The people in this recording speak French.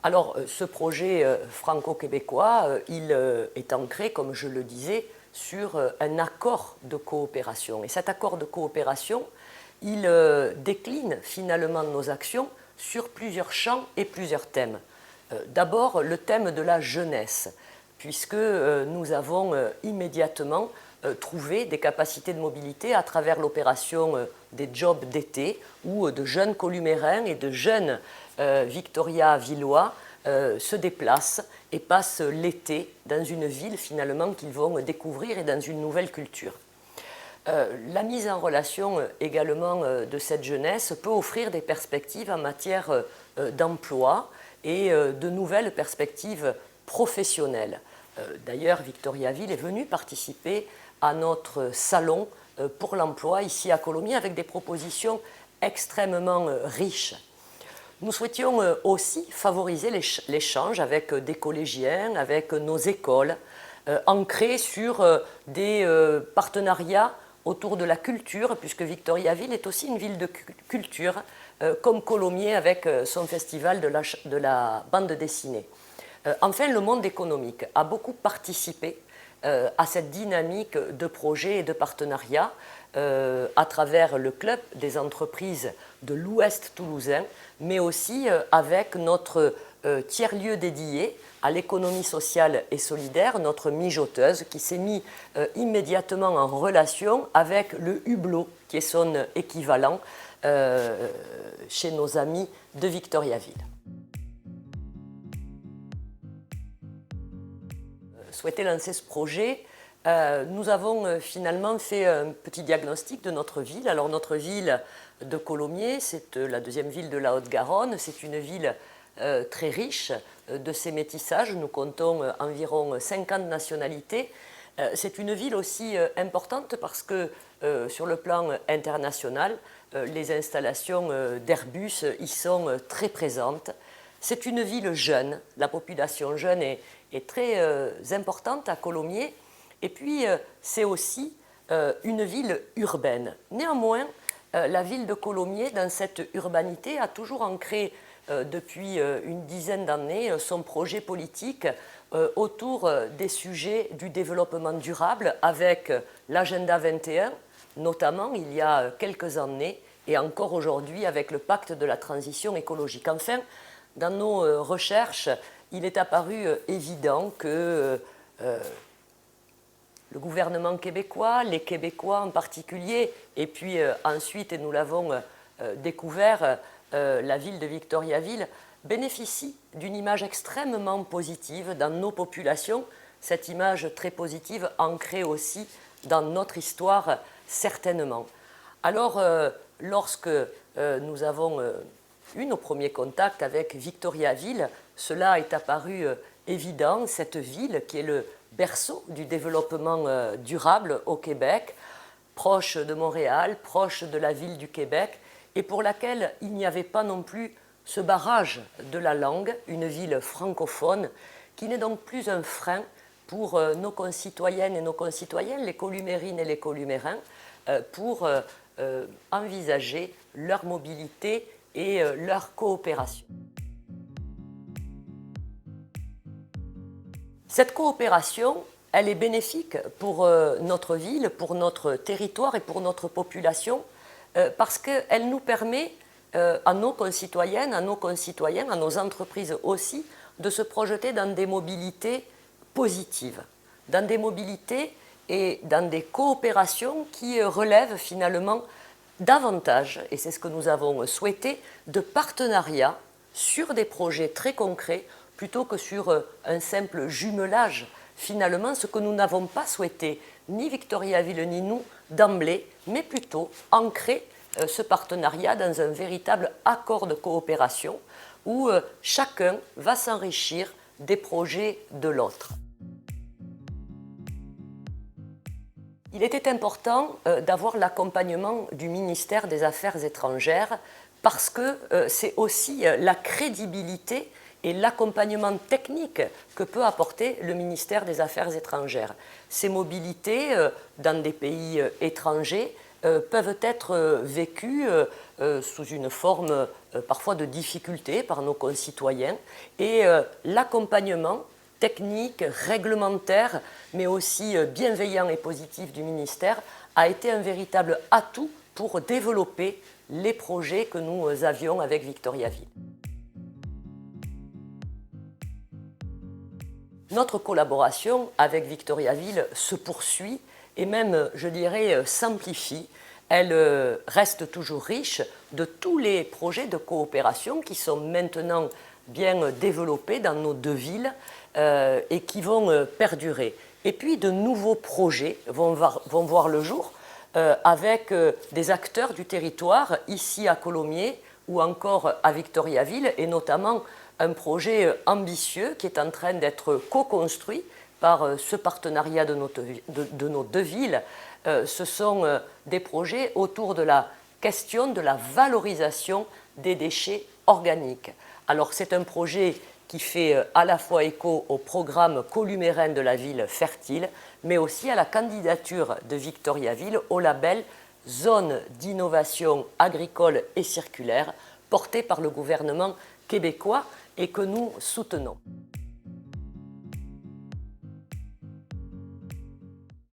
Alors, ce projet franco-québécois, il est ancré, comme je le disais, sur un accord de coopération. Et cet accord de coopération, il décline finalement nos actions sur plusieurs champs et plusieurs thèmes. D'abord, le thème de la jeunesse, puisque nous avons immédiatement trouvé des capacités de mobilité à travers l'opération des jobs d'été, où de jeunes columérins et de jeunes victoria-villois se déplacent et passent l'été dans une ville finalement qu'ils vont découvrir et dans une nouvelle culture. La mise en relation également de cette jeunesse peut offrir des perspectives en matière d'emploi et de nouvelles perspectives professionnelles. D'ailleurs, Victoriaville est venue participer à notre salon pour l'emploi ici à Colomiers avec des propositions extrêmement riches. Nous souhaitions aussi favoriser l'échange avec des collégiens, avec nos écoles, ancrés sur des partenariats autour de la culture, puisque Victoriaville est aussi une ville de culture, comme Colomiers avec son festival de la bande dessinée. Enfin, le monde économique a beaucoup participé à cette dynamique de projets et de partenariats à travers le club des entreprises de l'Ouest toulousain, mais aussi avec notre tiers-lieu dédié à l'économie sociale et solidaire, notre mijoteuse, qui s'est mis immédiatement en relation avec le Hublot, qui est son équivalent chez nos amis de Victoriaville. Souhaité lancer ce projet, nous avons finalement fait un petit diagnostic de notre ville. Alors notre ville de Colomiers, c'est la deuxième ville de la Haute-Garonne, c'est une ville très riche de ses métissages. Nous comptons environ 50 nationalités. C'est une ville aussi importante parce que sur le plan international, les installations d'Airbus y sont très présentes. C'est une ville jeune, la population jeune est très importante à Colomiers. Et puis, c'est aussi une ville urbaine. Néanmoins, la ville de Colomiers, dans cette urbanité, a toujours ancré depuis une dizaine d'années son projet politique autour des sujets du développement durable avec l'agenda 21, notamment il y a quelques années et encore aujourd'hui avec le pacte de la transition écologique. Enfin, dans nos recherches, il est apparu évident que le gouvernement québécois, les Québécois en particulier, et puis ensuite, et nous l'avons découvert, la ville de Victoriaville bénéficie d'une image extrêmement positive dans nos populations, cette image très positive ancrée aussi dans notre histoire, certainement. Alors, lorsque nous avons eu nos premiers contacts avec Victoriaville, cela est apparu évident, cette ville qui est le berceau du développement durable au Québec, proche de Montréal, proche de la ville du Québec, et pour laquelle il n'y avait pas non plus ce barrage de la langue, une ville francophone, qui n'est donc plus un frein pour nos concitoyennes et nos concitoyens, les columérines et les columérins, pour envisager leur mobilité et leur coopération. Cette coopération, elle est bénéfique pour notre ville, pour notre territoire et pour notre population, parce qu'elle nous permet à nos concitoyennes, à nos concitoyens, à nos entreprises aussi, de se projeter dans des mobilités positives, dans des mobilités et dans des coopérations qui relèvent finalement davantage, et c'est ce que nous avons souhaité, de partenariats sur des projets très concrets plutôt que sur un simple jumelage. Finalement, ce que nous n'avons pas souhaité, ni Victoriaville ni nous, d'emblée, mais plutôt ancrer ce partenariat dans un véritable accord de coopération où chacun va s'enrichir des projets de l'autre. Il était important d'avoir l'accompagnement du ministère des Affaires étrangères parce que c'est aussi la crédibilité et l'accompagnement technique que peut apporter le ministère des Affaires étrangères. Ces mobilités dans des pays étrangers peuvent être vécues sous une forme parfois de difficulté par nos concitoyens. Et l'accompagnement technique, réglementaire, mais aussi bienveillant et positif du ministère a été un véritable atout pour développer les projets que nous avions avec Victoriaville. Notre collaboration avec Victoriaville se poursuit et même, je dirais, s'amplifie. Elle reste toujours riche de tous les projets de coopération qui sont maintenant bien développés dans nos deux villes et qui vont perdurer. Et puis de nouveaux projets vont voir le jour avec des acteurs du territoire, ici à Colomiers ou encore à Victoriaville, et notamment un projet ambitieux qui est en train d'être co-construit par ce partenariat de nos deux villes. Ce sont des projets autour de la question de la valorisation des déchets organiques. Alors c'est un projet qui fait à la fois écho au programme columérin de la ville fertile, mais aussi à la candidature de Victoriaville au label Zone d'innovation agricole et circulaire, porté par le gouvernement québécois et que nous soutenons.